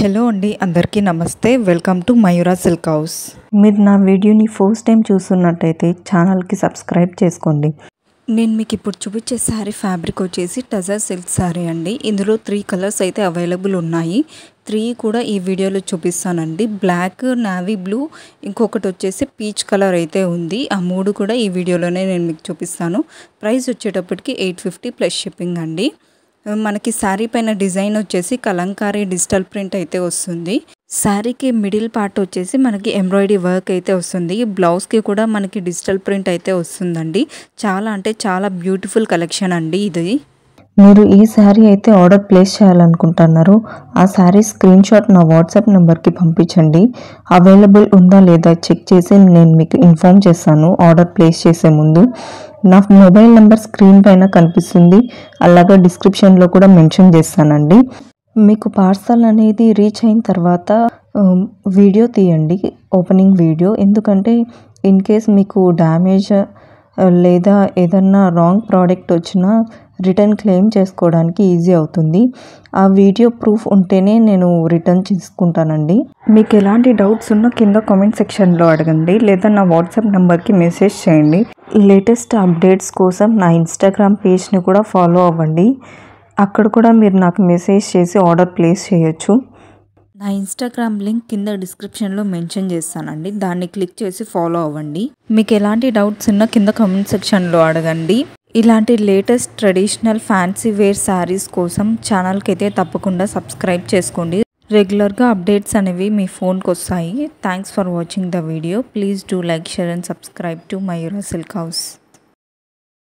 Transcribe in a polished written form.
Hello అండి, అందరికీ నమస్తే. Welcome to Mayura silk house. మీరు నా వీడియోని ఫస్ట్ టైం చూస్తున్నట్టయితే ఛానల్కి సబ్స్క్రైబ్ చేసుకోండి. నేను మీకు ఇప్పుడు చూపించే శారీ ఫ్యాబ్రిక్ వచ్చేసి టజర్ సిల్క్ శారీ అండి. ఇందులో 3 కలర్స్ అయితే అవైలబుల్ ఉన్నాయి. 3 కూడా ఈ వీడియోలో చూపిస్తానండి. బ్లాక్, నావీ బ్లూ, ఇంకొకటి వచ్చేసి పీచ్ కలర్ అయితే ఉంది. ఆ 3 కూడా ఈ వీడియోలోనే నేను మీకు చూపిస్తాను. ప్రైస్ వచ్చేటప్పటికి 850 ప్లస్ షిప్పింగ్ అండి. మనకి శారీ పైన డిజైన్ వచ్చేసి కలంకారీ డిజిటల్ ప్రింట్ అయితే వస్తుంది. శారీకి మిడిల్ పార్ట్ వచ్చేసి మనకి ఎంబ్రాయిడరీ వర్క్ అయితే వస్తుంది. బ్లౌజ్కి కూడా మనకి డిజిటల్ ప్రింట్ అయితే వస్తుందండి. చాలా అంటే చాలా బ్యూటిఫుల్ కలెక్షన్ అండి ఇది. మీరు ఈ శారీ అయితే ఆర్డర్ ప్లేస్ చేయాలనుకుంటున్నారు, ఆ శారీ స్క్రీన్ షాట్ నా వాట్సాప్ నెంబర్కి పంపించండి. అవైలబుల్ ఉందా లేదా చెక్ చేసి నేను మీకు ఇన్ఫార్మ్ చేస్తాను. ఆర్డర్ ప్లేస్ చేసే ముందు నా మొబైల్ నెంబర్ స్క్రీన్ పైన కనిపిస్తుంది, అలాగే డిస్క్రిప్షన్లో కూడా మెన్షన్ చేస్తానండి. మీకు పార్సల్ అనేది రీచ్ అయిన తర్వాత వీడియో తీయండి, ఓపెనింగ్ వీడియో. ఎందుకంటే ఇన్ కేస్ మీకు డ్యామేజ్ లేదా ఏదన్నా రాంగ్ ప్రోడక్ట్ వచ్చినా రిటర్న్ క్లెయిమ్ చేసుకోవడానికి ఈజీ అవుతుంది. ఆ వీడియో ప్రూఫ్ ఉంటేనే నేను రిటర్న్ తీసుకుంటానండి. మీకు ఎలాంటి డౌట్స్ ఉన్నా కింద కామెంట్ సెక్షన్లో అడగండి, లేదా నా వాట్సాప్ నెంబర్కి మెసేజ్ చేయండి. లేటెస్ట్ అప్డేట్స్ కోసం నా ఇన్స్టాగ్రామ్ పేజ్ని కూడా ఫాలో అవ్వండి. అక్కడ కూడా మీరు నాకు మెసేజ్ చేసి ఆర్డర్ ప్లేస్ చేయొచ్చు. నా ఇన్స్టాగ్రామ్ లింక్ కింద డిస్క్రిప్షన్లో మెన్షన్ చేస్తానండి, దాన్ని క్లిక్ చేసి ఫాలో అవ్వండి. మీకు ఎలాంటి డౌట్స్ ఉన్నా కింద కామెంట్ సెక్షన్లో అడగండి. ఇలాంటి latest traditional fancy wear saris కోసం ఛానల్కి అయితే తప్పకుండా సబ్స్క్రైబ్ చేసుకోండి. రెగ్యులర్గా అప్డేట్స్ అనేవి మీ ఫోన్కి వస్తాయి. Thanks for watching the video. Please do like, share and subscribe to Mayura silk house.